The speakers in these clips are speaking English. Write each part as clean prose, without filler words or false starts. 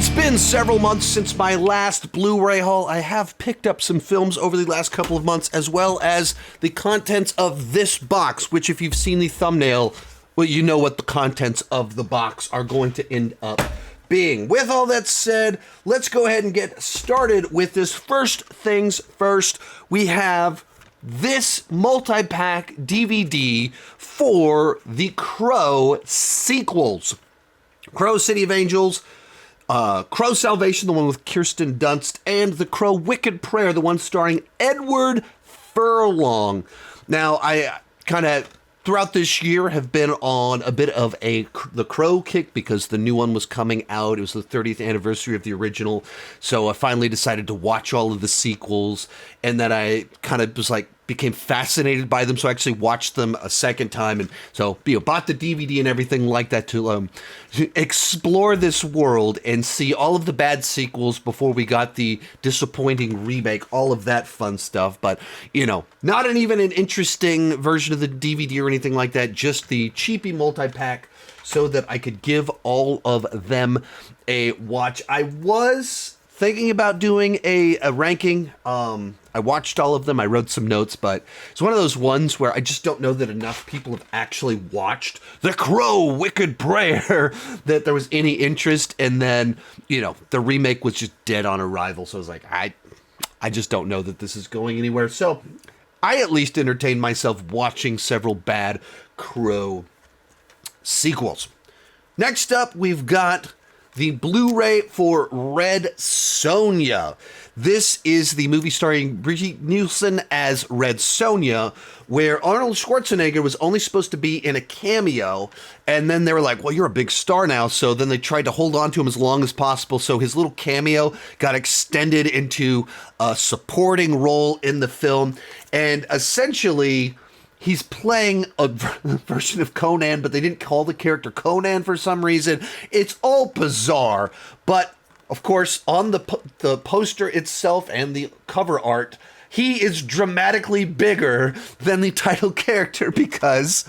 It's been several months since my last Blu-ray haul. I have picked up some films over the last couple of months, as well as the contents of this box, which if you've seen the thumbnail, well, you know what the contents of the box are going to end up being. With all that said, let's go ahead and get started with this. First things first, we have this multi-pack DVD for the Crow sequels. Crow City of Angels, Crow Salvation, the one with Kirsten Dunst, and The Crow Wicked Prayer, the one starring Edward Furlong. Now, I kind of, throughout this year, have been on a bit of the Crow kick because the new one was coming out. It was the 30th anniversary of the original, so I finally decided to watch all of the sequels, and then I kind of was like, became fascinated by them, so I actually watched them a second time, and so bought the DVD and everything like that to explore this world and see all of the bad sequels before we got the disappointing remake, all of that fun stuff. But not even an interesting version of the DVD or anything like that, just the cheapy multi-pack so that I could give all of them a watch. I was thinking about doing a ranking. I watched all of them. I wrote some notes, but it's one of those ones where I just don't know that enough people have actually watched The Crow Wicked Prayer that there was any interest. And then, the remake was just dead on arrival. So I was like, I just don't know that this is going anywhere. So I at least entertained myself watching several bad Crow sequels. Next up, we've got the Blu-ray for Red Sonia. This is the movie starring Brigitte Nielsen as Red Sonia, where Arnold Schwarzenegger was only supposed to be in a cameo, and then they were like, well, you're a big star now, so then they tried to hold on to him as long as possible, so his little cameo got extended into a supporting role in the film, and essentially he's playing a version of Conan, but they didn't call the character Conan for some reason. It's all bizarre, but of course, on the poster itself and the cover art, he is dramatically bigger than the title character because,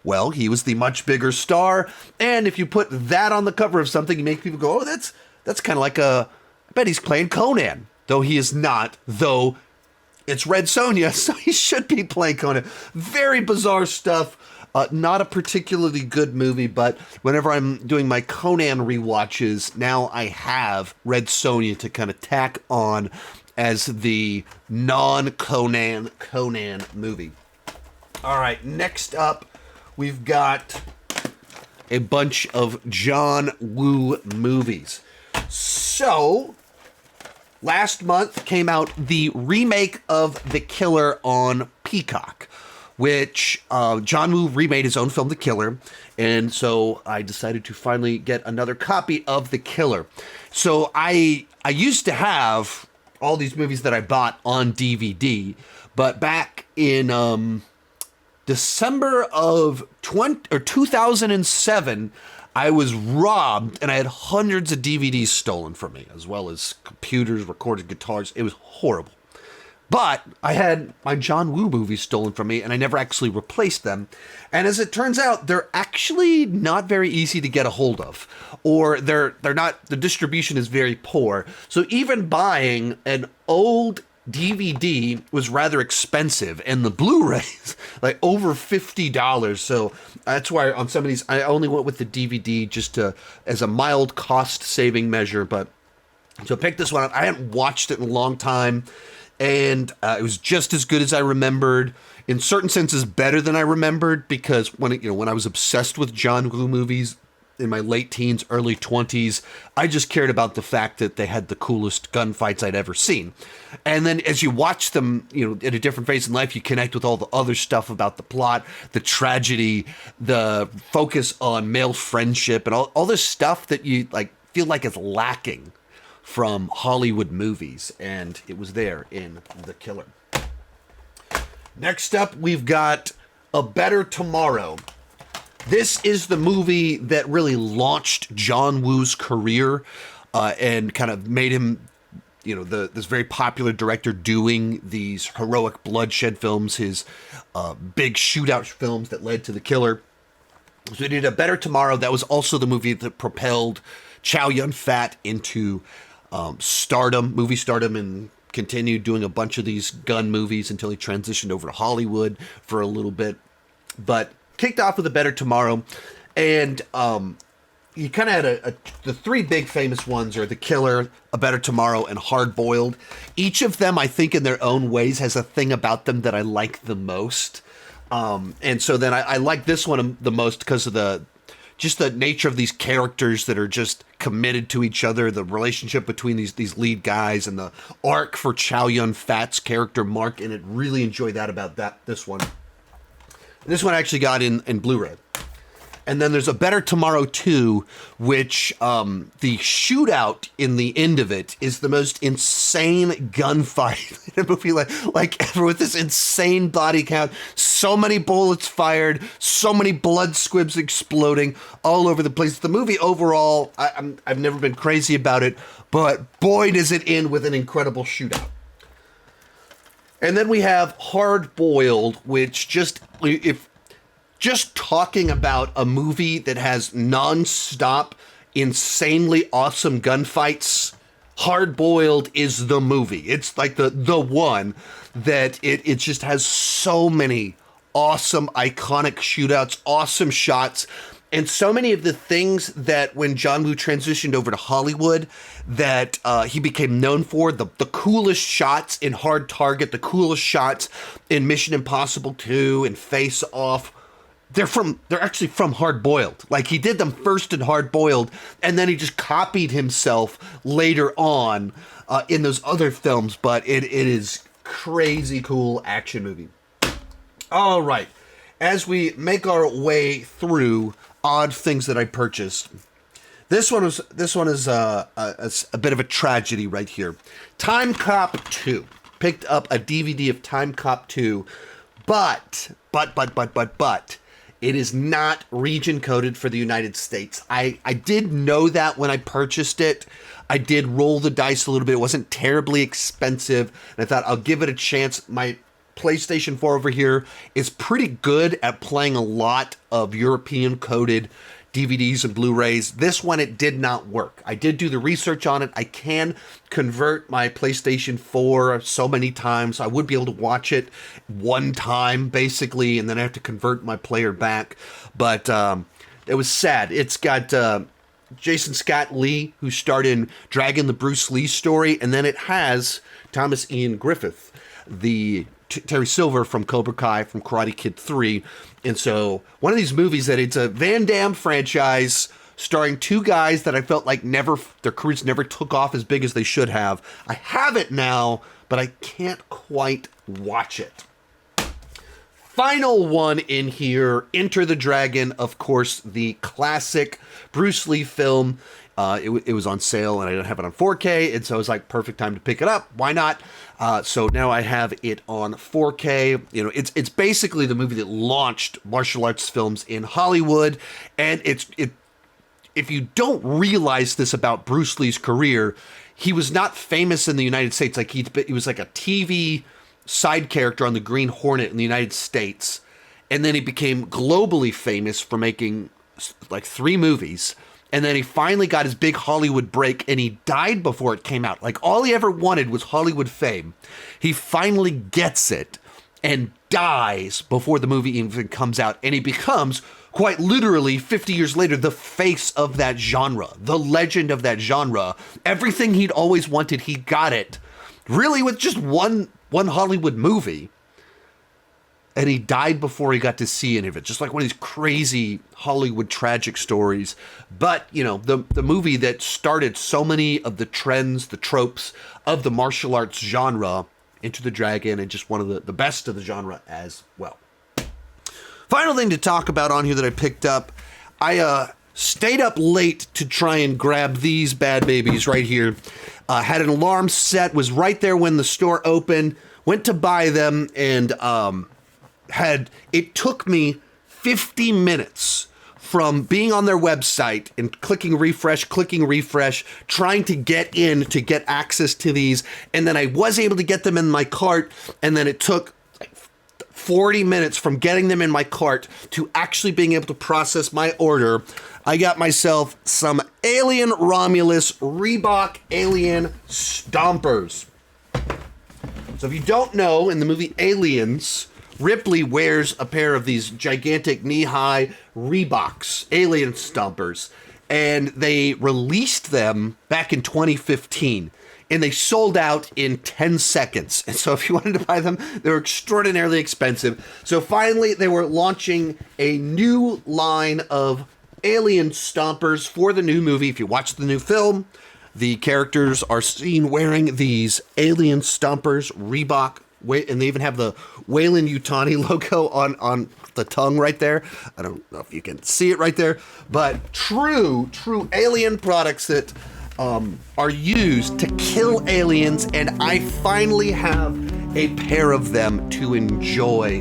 well, he was the much bigger star. And if you put that on the cover of something, you make people go, oh, that's kind of like I bet he's playing Conan. Though he is not, though it's Red Sonia, so he should be playing Conan. Very bizarre stuff. Not a particularly good movie, but whenever I'm doing my Conan rewatches, now I have Red Sonia to kind of tack on as the non-Conan movie. All right, next up, we've got a bunch of John Woo movies. So last month came out the remake of The Killer on Peacock, which John Woo remade his own film, The Killer, and so I decided to finally get another copy of The Killer. So I used to have all these movies that I bought on DVD, but back in December of 2007, I was robbed, and I had hundreds of DVDs stolen from me, as well as computers, recorded guitars. It was horrible. But I had my John Woo movies stolen from me, and I never actually replaced them. And as it turns out, they're actually not very easy to get a hold of, or they're not. The distribution is very poor. So even buying an old DVD was rather expensive, and the Blu-rays like over $50. So that's why on some of these I only went with the DVD just as a mild cost-saving measure. But so pick this one up. I hadn't watched it in a long time. And it was just as good as I remembered. In certain senses, better than I remembered, because when I was obsessed with John Woo movies in my late teens, early 20s, I just cared about the fact that they had the coolest gunfights I'd ever seen. And then as you watch them, in a different phase in life, you connect with all the other stuff about the plot, the tragedy, the focus on male friendship, and all this stuff that you feel like is lacking from Hollywood movies, and it was there in The Killer. Next up, we've got A Better Tomorrow. This is the movie that really launched John Woo's career and kind of made him, this very popular director doing these heroic bloodshed films, his big shootout films that led to The Killer. So we did A Better Tomorrow. That was also the movie that propelled Chow Yun-fat into movie stardom, and continued doing a bunch of these gun movies until he transitioned over to Hollywood for a little bit. But kicked off with A Better Tomorrow, and you kind of had the three big famous ones are The Killer, A Better Tomorrow, and Hard Boiled. Each of them, I think, in their own ways, has a thing about them that I like the most. And so then I like this one the most because of the nature of these characters that are just committed to each other, the relationship between these lead guys, and the arc for Chow Yun-fat's character Mark, and it really enjoyed that about this one. This one I actually got in Blu-ray. And then there's A Better Tomorrow 2, which the shootout in the end of it is the most insane gunfight in a movie like ever, with this insane body count, so many bullets fired, so many blood squibs exploding all over the place. The movie overall, I've never been crazy about it, but boy does it end with an incredible shootout. And then we have Hard Boiled, which just talking about a movie that has non-stop, insanely awesome gunfights, Hard Boiled is the movie. It's like the one that it just has so many awesome, iconic shootouts, awesome shots, and so many of the things that when John Woo transitioned over to Hollywood that he became known for, the coolest shots in Hard Target, the coolest shots in Mission Impossible 2 and Face Off, they're actually from Hard Boiled. Like, he did them first in Hard Boiled, and then he just copied himself later on in those other films. But it is crazy cool action movie. All right, as we make our way through odd things that I purchased, this one is a bit of a tragedy right here. Time Cop 2. Picked up a DVD of Time Cop 2, but it is not region coded for the United States. I did know that when I purchased it. I did roll the dice a little bit. It wasn't terribly expensive, and I thought I'll give it a chance. My PlayStation 4 over here is pretty good at playing a lot of European coded DVDs and Blu-rays. This one, it did not work. I did do the research on it. I can convert my PlayStation 4 so many times. I would be able to watch it one time, basically, and then I have to convert my player back. But it was sad. It's got Jason Scott Lee, who starred in Dragon, the Bruce Lee story, and then it has Thomas Ian Griffith, the Terry Silver from Cobra Kai, from Karate Kid 3. And so one of these movies that it's a Van Damme franchise starring two guys that I felt like their careers never took off as big as they should have. I have it now, but I can't quite watch it. Final one in here, Enter the Dragon, of course, the classic Bruce Lee film. It was on sale and I didn't have it on 4K, and so it was like perfect time to pick it up. Why not? So now I have it on 4K. You know, it's basically the movie that launched martial arts films in Hollywood, and if you don't realize this about Bruce Lee's career, he was not famous in the United States. Like he was like a TV side character on the Green Hornet in the United States, and then he became globally famous for making like 3 movies. And then he finally got his big Hollywood break, and he died before it came out. Like, all he ever wanted was Hollywood fame. He finally gets it and dies before the movie even comes out. And he becomes, quite literally, 50 years later, the face of that genre, the legend of that genre. Everything he'd always wanted, he got it. Really, with just one Hollywood movie. And he died before he got to see any of it. Just like one of these crazy Hollywood tragic stories. But, you know, the movie that started so many of the trends, the tropes of the martial arts genre, Enter the Dragon, and just one of the best of the genre as well. Final thing to talk about on here that I picked up. I stayed up late to try and grab these bad babies right here. Had an alarm set, was right there when the store opened. Went to buy them, and it took me 50 minutes from being on their website and clicking refresh, trying to get in to get access to these. And then I was able to get them in my cart. And then it took like 40 minutes from getting them in my cart to actually being able to process my order, I got myself some Alien Romulus Reebok Alien Stompers. So if you don't know, in the movie Aliens, Ripley wears a pair of these gigantic knee-high Reeboks, Alien Stompers, and they released them back in 2015. And they sold out in 10 seconds. And so if you wanted to buy them, they were extraordinarily expensive. So finally, they were launching a new line of Alien Stompers for the new movie. If you watch the new film, the characters are seen wearing these Alien Stompers, Reebok, and they even have the Weyland-Yutani logo on the tongue right there. I don't know if you can see it right there, but true Alien products that are used to kill aliens, and I finally have a pair of them to enjoy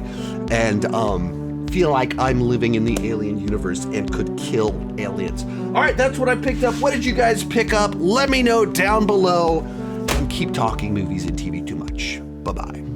and feel like I'm living in the alien universe and could kill aliens. All right, that's what I picked up. What did you guys pick up? Let me know down below, and keep talking movies and TV too much. Bye-bye.